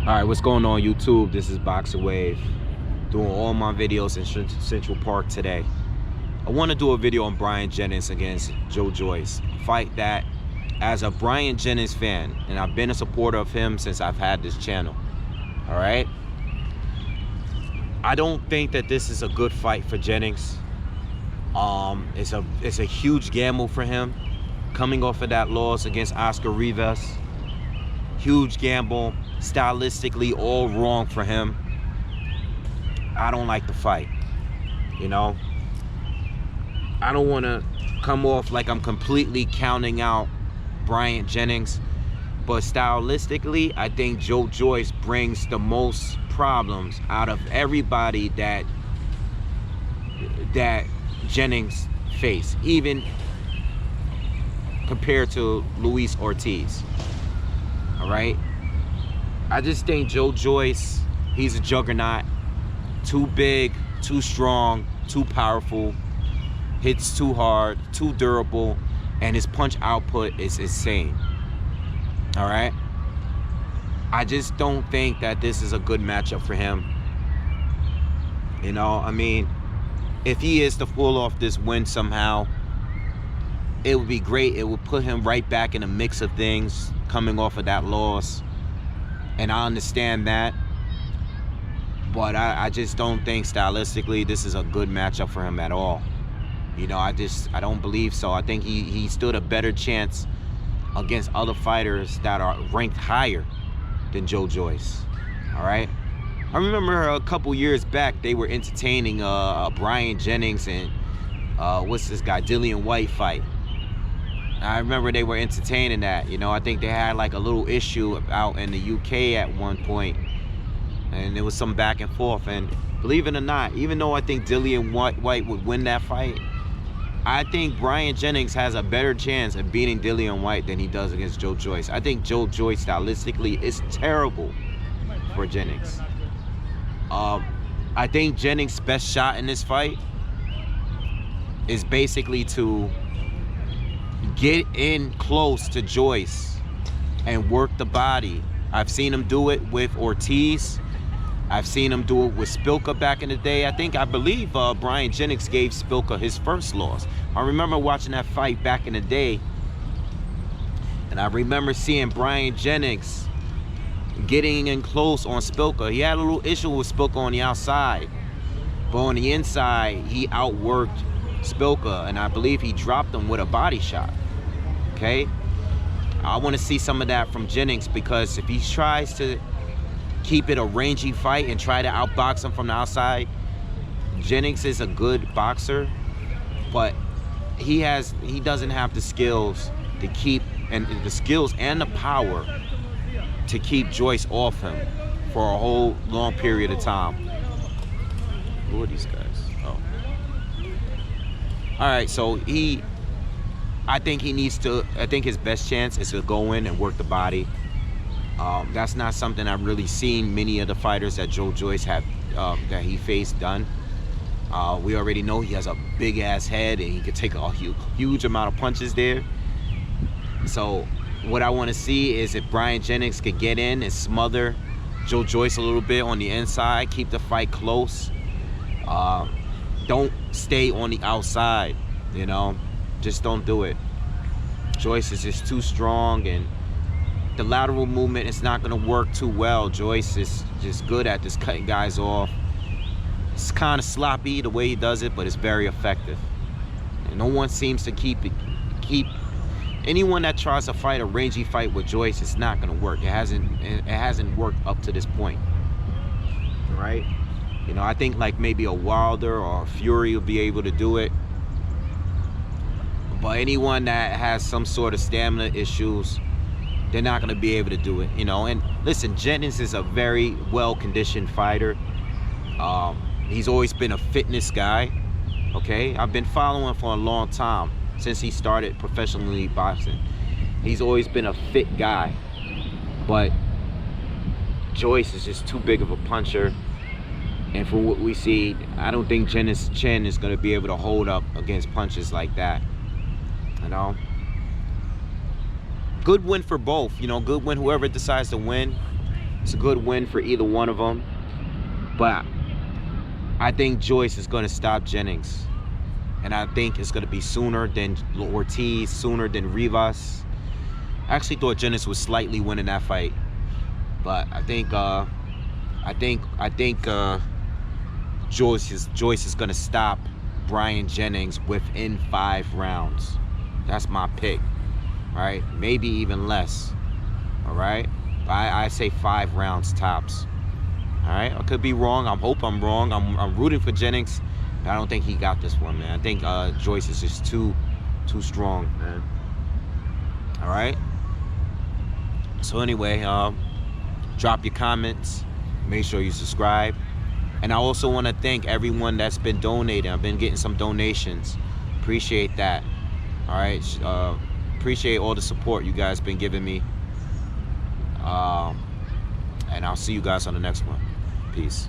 Alright, what's going on YouTube? This is BoxingWave, doing all my videos in Central Park today. I want to do a video on Bryant Jennings against Joyce. A fight that, as a Bryant Jennings fan, and I've been a supporter of him since I've had this channel, alright? I don't think that this is a good fight for Jennings. It's a huge gamble for him, coming off of that loss against Oscar Rivas. Huge gamble, stylistically all wrong for him. I don't like the fight, you know. I don't want to come off like I'm completely counting out Bryant Jennings, but stylistically, I think Joyce brings the most problems out of everybody that Jennings faced, even compared to Luis Ortiz. All right, I just think Joyce, he's a juggernaut. Too big, too strong, too powerful, hits too hard, too durable, and his punch output is insane. All right, I just don't think that this is a good matchup for him. You know, I mean, if he is to pull off this win somehow, it would be great. It would put him right back in the mix of things, coming off of that loss, and I understand that, but I just don't think stylistically this is a good matchup for him at all. You know, I don't believe so. I think he stood a better chance against other fighters that are ranked higher than Joyce. All right, I remember a couple years back they were entertaining Bryant Jennings and what's this guy, Dillian White fight. I remember they were entertaining that. You know, I think they had like a little issue out in the UK at one point, and there was some back and forth. And believe it or not, even though I think Dillian White would win that fight, I think Bryant Jennings has a better chance of beating Dillian White than he does against Joyce. I think Joyce stylistically is terrible for Jennings. I think Jennings' best shot in this fight is basically to get in close to Joyce and work the body. I've seen him do it with Ortiz. I've seen him do it with Spilka back in the day. I believe Bryant Jennings gave Spilka his first loss. I remember watching that fight back in the day, and I remember seeing Bryant Jennings getting in close on Spilka. He had a little issue with Spilka on the outside, but on the inside, he outworked Spilka, and I believe he dropped him with a body shot. Okay, I want to see some of that from Jennings, because if he tries to keep it a rangy fight and try to outbox him from the outside, Jennings is a good boxer, but he doesn't have the skills to keep, and the skills and the power to keep Joyce off him for a whole long period of time. Who are these guys? Oh. All right, so I think his best chance is to go in and work the body. That's not something I've really seen many of the fighters that Joyce have that he faced done. We already know he has a big ass head and he could take a huge amount of punches there. So what I want to see is if Bryant Jennings could get in and smother Joyce a little bit on the inside, keep the fight close. Don't stay on the outside, you know, just don't do it. Joyce is just too strong, and the lateral movement is not going to work too well. Joyce is just good at this cutting guys off. It's kind of sloppy the way he does it, but it's very effective. And no one seems to keep anyone that tries to fight a rangy fight with Joyce, it's not going to work. It hasn't worked up to this point. All right? You know, I think like maybe a Wilder or a Fury will be able to do it. But anyone that has some sort of stamina issues, they're not going to be able to do it, you know. And listen, Jennings is a very well-conditioned fighter. He's always been a fitness guy, okay? I've been following him for a long time, since he started professionally boxing. He's always been a fit guy. But Joyce is just too big of a puncher. And for what we see, I don't think Jennings' chin is going to be able to hold up against punches like that. You know? good win for both. You know, good win whoever decides to win. It's a good win for either one of them. But I think Joyce is going to stop Jennings. And I think it's going to be sooner than Ortiz, sooner than Rivas. I actually thought Jennings was slightly winning that fight. But I think Joyce is going to stop Bryant Jennings within 5 rounds. That's my pick. All right? Maybe even less. All right? I say 5 rounds tops. All right? I could be wrong. I hope I'm wrong. I'm rooting for Jennings. But I don't think he got this one, man. I think Joyce is just too strong, man. All right? So anyway, drop your comments. Make sure you subscribe. And I also want to thank everyone that's been donating. I've been getting some donations. Appreciate that. All right? Appreciate all the support you guys been giving me. And I'll see you guys on the next one. Peace.